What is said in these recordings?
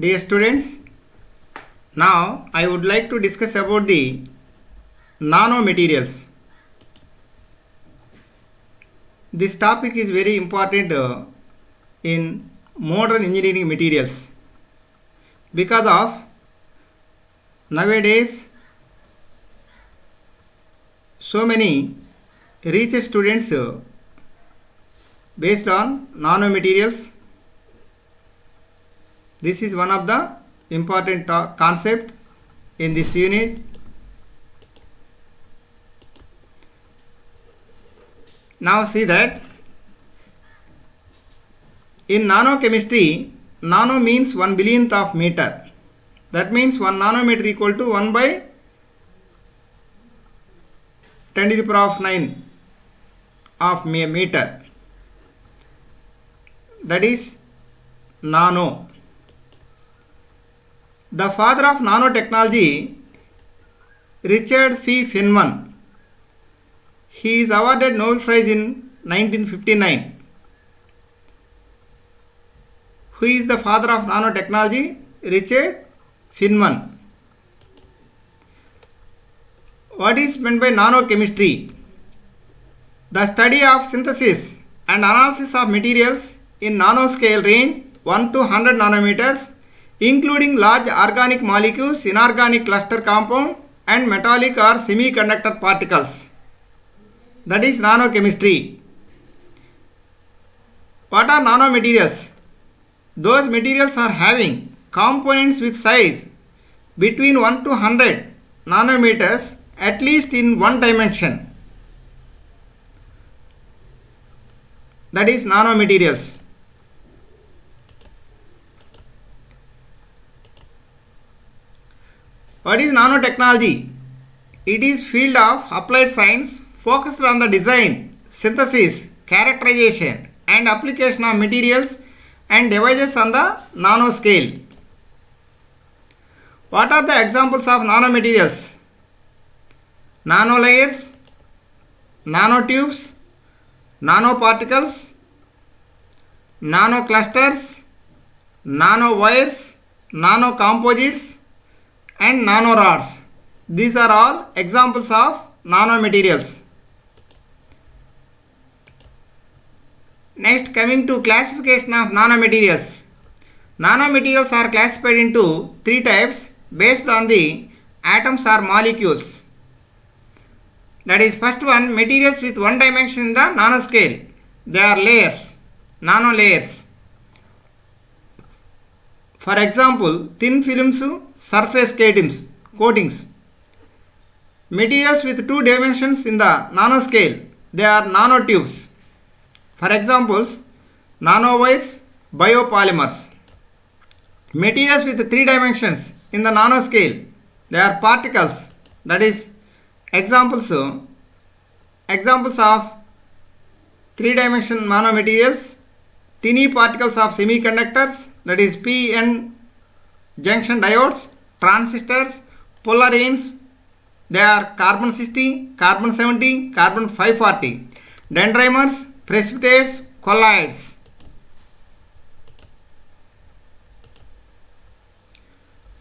Dear students, now I would like to discuss about the nanomaterials. This topic is very important in modern engineering materials because of nowadays so many research students based on nanomaterials. This is one of the important concept in this unit. Now see that in nanochemistry, nano means 1 billionth of meter. That means 1 nanometer equal to 1 by 10 to the power of 9 of meter. That is nano. The father of nanotechnology, Richard P. Feynman, he is awarded Nobel Prize in 1959. Who is the father of nanotechnology? Richard Feynman. What is meant by nanochemistry? The study of synthesis and analysis of materials in nanoscale range 1 to 100 nanometers, including large organic molecules, inorganic cluster compound, and metallic or semiconductor particles. That is nanochemistry. What are nanomaterials? Those materials are having components with size between 1 to 100 nanometers, at least in one dimension. That is nanomaterials. What is nanotechnology? It is field of applied science focused on the design, synthesis, characterization and application of materials and devices on the nanoscale. What are the examples of nanomaterials? Nanolayers, nanotubes, nanoparticles, nanoclusters, nanowires, nanocomposites and nanorods. These are all examples of nanomaterials. Next, coming to classification of nanomaterials. Nanomaterials are classified into three types based on the atoms or molecules. That is, first one, materials with one dimension in the nanoscale. They are layers, nanolayers. For example, thin films, surface coatings. Materials with two dimensions in the nanoscale, they are nanotubes. For examples, nanowires, biopolymers. Materials with three dimensions in the nanoscale, they are particles. That is, examples of three-dimension nanomaterials, tiny particles of semiconductors, that is p-n junction diodes, transistors, fullerenes, they are carbon 60, carbon 70, carbon 540, dendrimers, precipitates, colloids.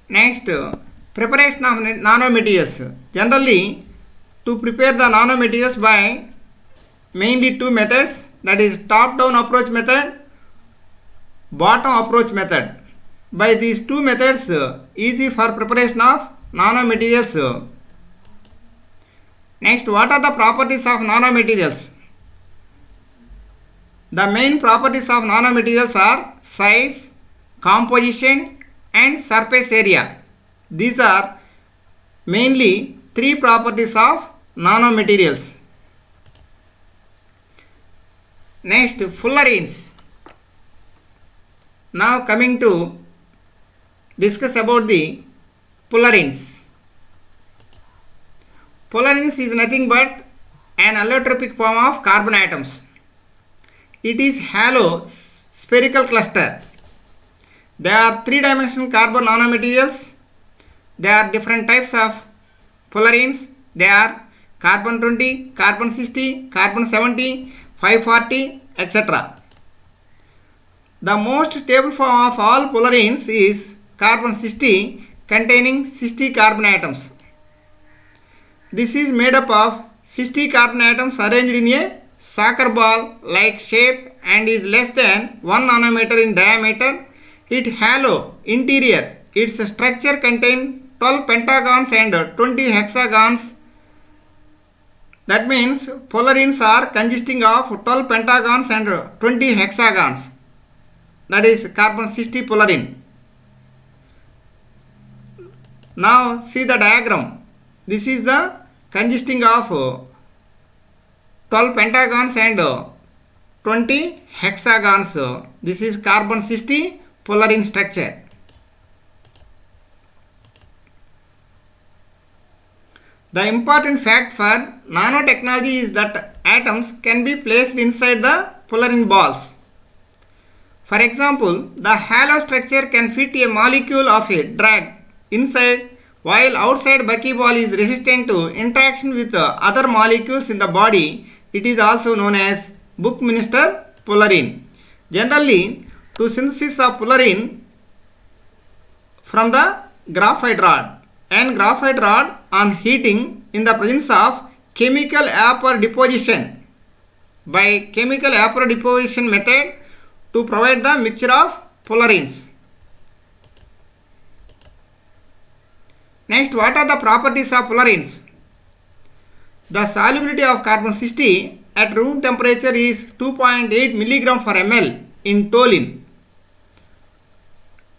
Next, preparation of nanomaterials. Generally, to prepare the nanomaterials by mainly two methods, that is top-down approach method, bottom approach method. By these two methods, easy for preparation of nanomaterials. Next, what are the properties of nanomaterials? The main properties of nanomaterials are size, composition and surface area. These are mainly three properties of nanomaterials. Next, fullerenes. Now coming to discuss about the fullerenes. Fullerenes is nothing but an allotropic form of carbon atoms. It is hollow spherical cluster. There are three-dimensional carbon nanomaterials. There are different types of fullerenes. They are carbon 20, carbon 60, carbon 70, 540, etc. The most stable form of all fullerenes is carbon 60 containing 60 carbon atoms. This is made up of 60 carbon atoms arranged in a soccer ball like shape and is less than 1 nanometer in diameter. Its hollow interior, its structure contains 12 pentagons and 20 hexagons. That means fullerenes are consisting of 12 pentagons and 20 hexagons. That is carbon 60 fullerene. Now see the diagram. This is the consisting of 12 pentagons and 20 hexagons. This is carbon 60 fullerene structure. The important fact for nanotechnology is that atoms can be placed inside the fullerene balls. For example, the hollow structure can fit a molecule of a drug inside, while outside buckyball is resistant to interaction with other molecules in the body. It is also known as Buckminster fullerene. Generally, to synthesis of fullerene from the graphite rod. An graphite rod on heating in the presence of chemical vapor deposition by chemical vapor deposition method to provide the mixture of fullerenes. Next, what are the properties of fullerenes? The solubility of carbon 60 at room temperature is 2.8 mg per ml in toluene.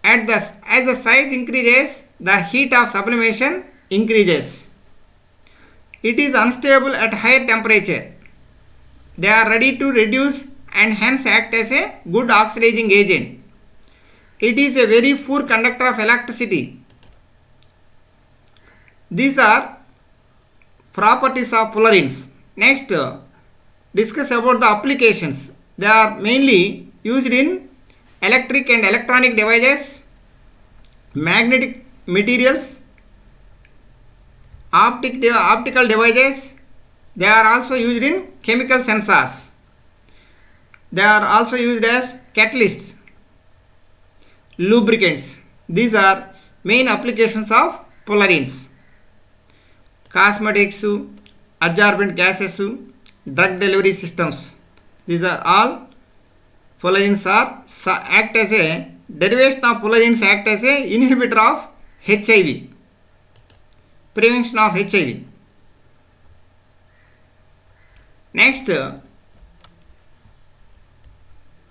As the size increases, the heat of sublimation increases. It is unstable at higher temperature. They are ready to reduce and hence act as a good oxidizing agent. It is a very poor conductor of electricity. These are properties of fullerenes. Next, discuss about the applications. They are mainly used in electric and electronic devices, magnetic materials, optical devices. They are also used in chemical sensors. They are also used as catalysts, lubricants. These are main applications of fullerenes. Cosmetics, adsorbent gases, drug delivery systems. These are all fullerenes act as a derivation of fullerenes act as a inhibitor of HIV, prevention of HIV. Next,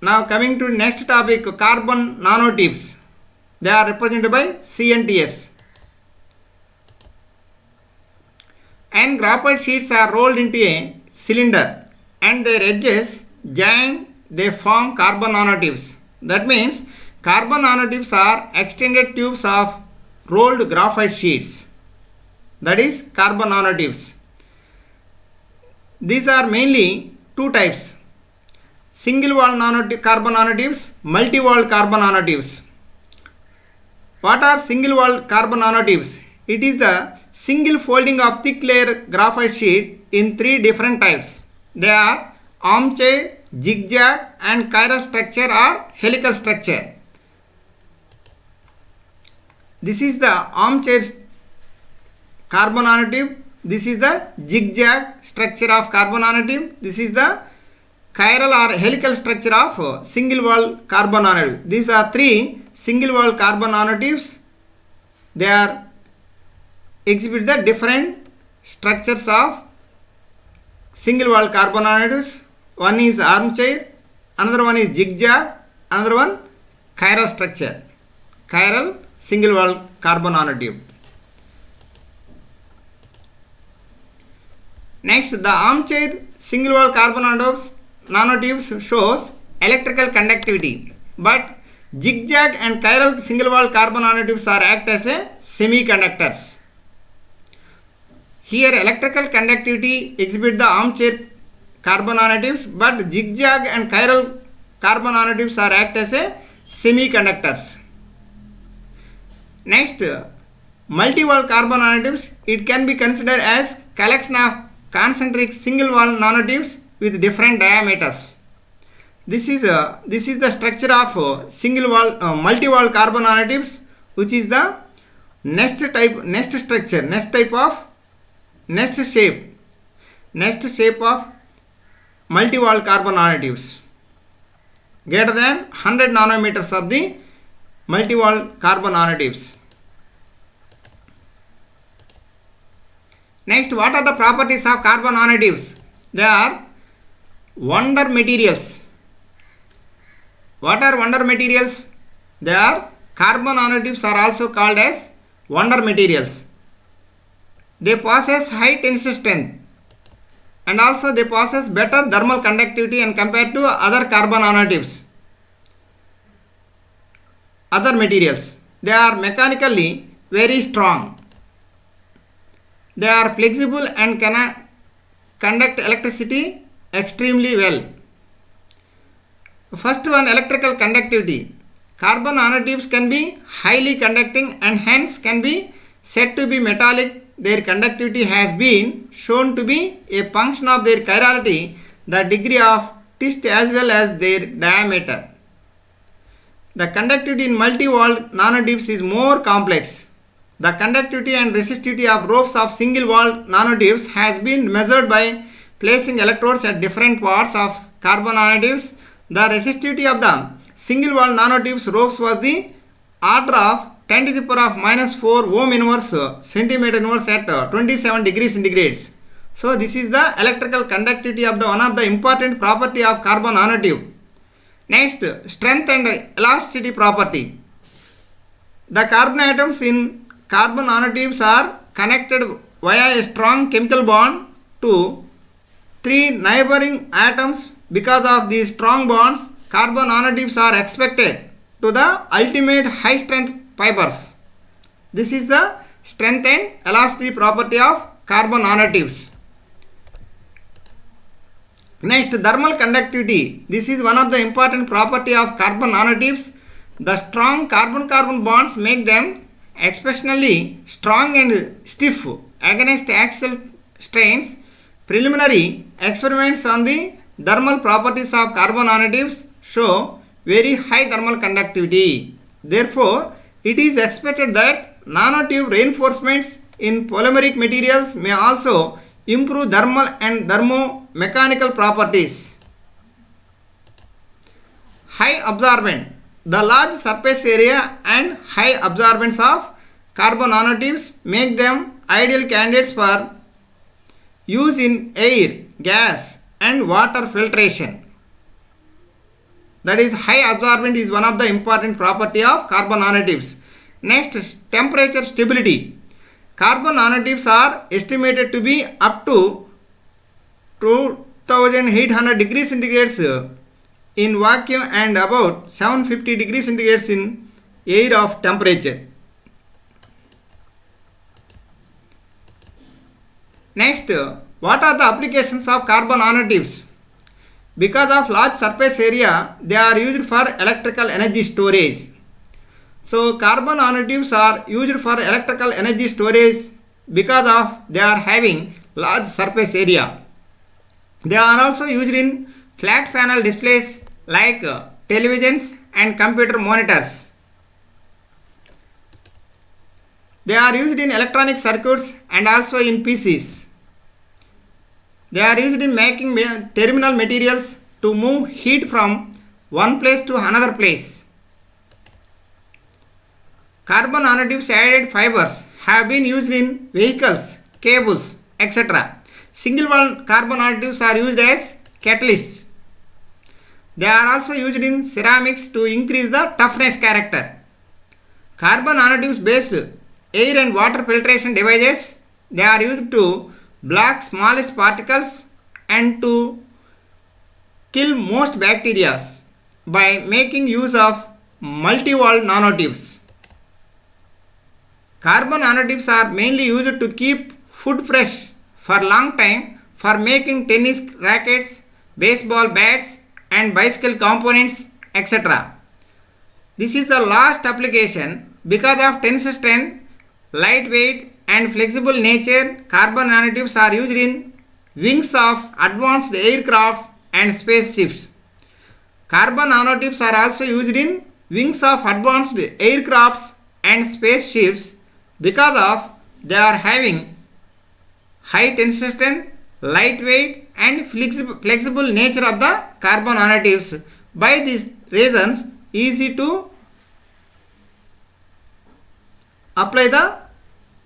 now coming to next topic, carbon nanotubes. They are represented by CNTS. And graphite sheets are rolled into a cylinder and their edges join, they form carbon nanotubes. That means carbon nanotubes are extended tubes of rolled graphite sheets. That is carbon nanotubes. These are mainly two types: single wall carbon nanotubes, multi-wall carbon nanotubes. What are single wall carbon nanotubes? It is the single folding of thick layer graphite sheet in three different types. They are armchair, zigzag and chiral structure or helical structure. This is the armchair carbon nanotube. This is the zigzag structure of carbon nanotube. This is the chiral or helical structure of single wall carbon nanotube. These are three single wall carbon nanotubes. They are exhibit the different structures of single wall carbon nanotubes. One is armchair, another one is zigzag, another one chiral structure. Chiral single wall carbon nanotube. Next, the armchair single wall carbon nanotubes shows electrical conductivity, but zigzag and chiral single wall carbon nanotubes are act as a semiconductors. Here electrical conductivity exhibit the armchair carbon nanotubes, but zigzag and chiral carbon nanotubes are act as a semiconductors. Next, multi-wall carbon nanotubes, it can be considered as collection of concentric single wall nanotubes with different diameters. This is the structure of single wall multi-wall carbon nanotubes. which is the nest type, nest structure, nest type of nest shape of multi-walled carbon nanotubes greater than 100 nanometers of the multi-walled carbon nanotubes. Next, what are the properties of carbon nanotubes? They are wonder materials. What are wonder materials? They are carbon nanotubes are also called as wonder materials. They possess high tensile strength and also they possess better thermal conductivity and compared to other carbon nanotubes. Other materials. They are mechanically very strong. They are flexible and can conduct electricity extremely well. First one, electrical conductivity. Carbon nanotubes can be highly conducting and hence can be said to be metallic. Their conductivity has been shown to be a function of their chirality, the degree of twist as well as their diameter. The conductivity in multi-walled nanotubes is more complex. The conductivity and resistivity of ropes of single-walled nanotubes has been measured by placing electrodes at different parts of carbon nanotubes. The resistivity of the single-walled nanotubes ropes was the order of 10 to the power of minus 4 ohm inverse centimeter inverse at 27 degrees centigrade. So this is the electrical conductivity of the one of the important property of carbon nanotube. Next, strength and elasticity property. The carbon atoms in carbon nanotubes are connected via a strong chemical bond to 3 neighboring atoms. Because of these strong bonds, carbon nanotubes are expected to the ultimate high strength fibers. This is the strength and elasticity property of carbon nanotubes. Next, thermal conductivity. This is one of the important property of carbon nanotubes. The strong carbon-carbon bonds make them exceptionally strong and stiff against axial strains. Preliminary experiments on the thermal properties of carbon nanotubes show very high thermal conductivity. Therefore, it is expected that nanotube reinforcements in polymeric materials may also improve thermal and thermomechanical properties. High absorbent. The large surface area and high absorbance of carbon nanotubes make them ideal candidates for use in air, gas and water filtration. That is, high absorbent is one of the important property of carbon nanotubes. Next, temperature stability. Carbon nanotubes are estimated to be up to 2800 degrees centigrade in vacuum and about 750 degrees centigrade in air of temperature. Next, what are the applications of carbon nanotubes? Because of large surface area, they are used for electrical energy storage. So, carbon nanotubes are used for electrical energy storage because of they are having large surface area. They are also used in flat panel displays like televisions and computer monitors. They are used in electronic circuits and also in PCs. They are used in making terminal materials to move heat from one place to another place. Carbon nanotubes added fibers have been used in vehicles, cables, etc. Single-walled carbon nanotubes are used as catalysts. They are also used in ceramics to increase the toughness character. Carbon nanotubes based air and water filtration devices, they are used to block smallest particles and to kill most bacteria by making use of multi-walled nanotubes. Carbon nanotubes are mainly used to keep food fresh for long time for making tennis rackets, baseball bats and bicycle components, etc. This is the last application. Because of tensile strength, lightweight and flexible nature, carbon nanotubes are used in wings of advanced aircrafts and spaceships. Carbon nanotubes are also used in wings of advanced aircrafts and spaceships because of they are having high tensile strength, lightweight and flexible nature of the carbon nanotubes. By these reasons, easy to apply the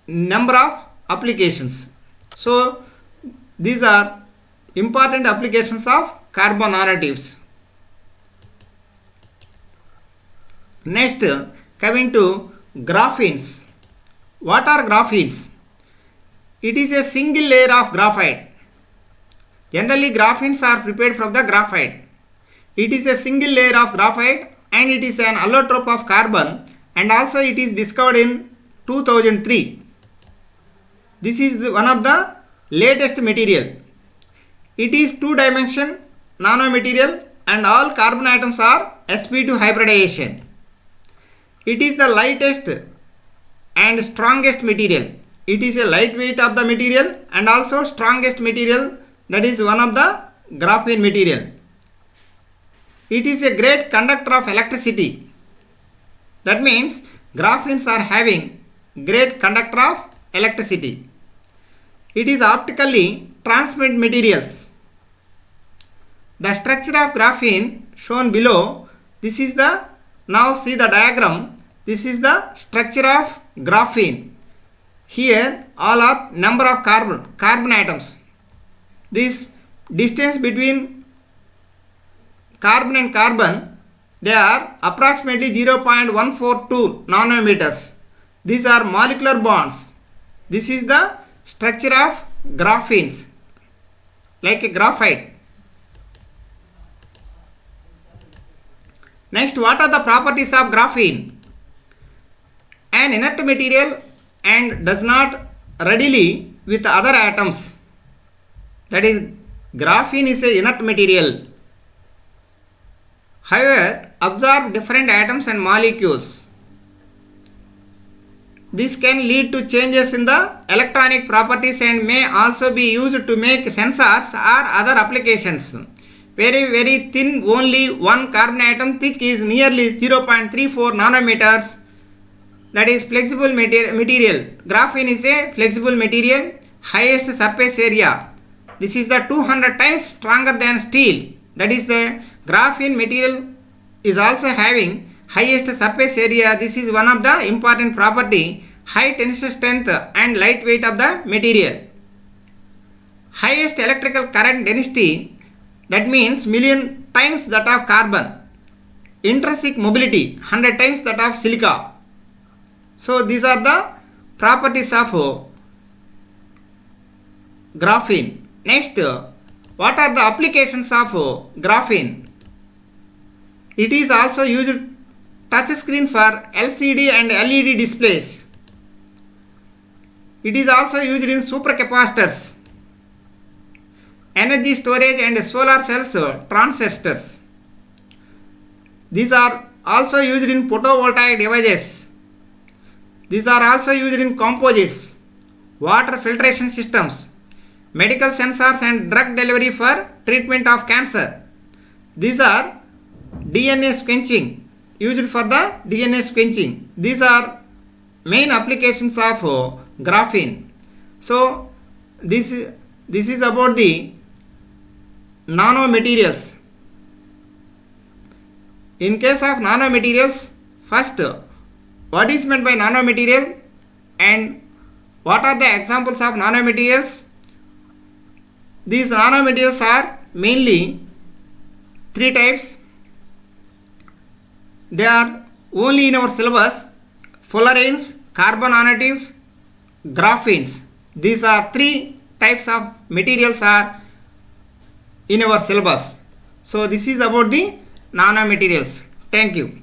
number of applications. So these are important applications of carbon nanotubes. Next, coming to graphenes. What are graphenes? It is a single layer of graphite. Generally, graphenes are prepared from the graphite. It is a single layer of graphite and it is an allotrope of carbon, and also it is discovered in 2003. This is one of the latest material. It is two-dimension nanomaterial and all carbon atoms are sp2 hybridization. It is the lightest and strongest material. It is a lightweight of the material and also strongest material, that is one of the graphene material. It is a great conductor of electricity. That means graphenes are having great conductor of electricity. It is optically transparent materials. The structure of graphene shown below. This is the, now see the diagram. This is the structure of graphene. Here all are number of carbon atoms. This distance between carbon and carbon, they are approximately 0.142 nanometers. These are molecular bonds. This is the structure of graphenes, like a graphite. Next, what are the properties of graphene? An inert material and does not readily with other atoms. That is, graphene is a inert material. However, absorb different atoms and molecules. This can lead to changes in the electronic properties and may also be used to make sensors or other applications. Very thin, only one carbon atom thick is nearly 0.34 nanometers. That is flexible material. Graphene is a flexible material, highest surface area. This is the 200 times stronger than steel. That is, the graphene material is also having highest surface area. This is one of the important property. High tensile strength and lightweight of the material. Highest electrical current density, that means million times that of carbon. Intrinsic mobility, 100 times that of silica. So these are the properties of graphene. Next, what are the applications of graphene? It is also used touch screen for LCD and LED displays. It is also used in supercapacitors, energy storage and solar cells transistors. These are also used in photovoltaic devices. These are also used in composites, water filtration systems, medical sensors and drug delivery for treatment of cancer. These are DNA sequencing, used for the DNA sequencing. These are main applications of graphene. So this is about the nanomaterials. In case of nanomaterials, first, what is meant by nanomaterial and what are the examples of nanomaterials? These nanomaterials are mainly three types. They are only in our syllabus: fullerenes, carbon nanotubes, graphenes. These are three types of materials are in our syllabus. So this is about the nanomaterials. Thank you.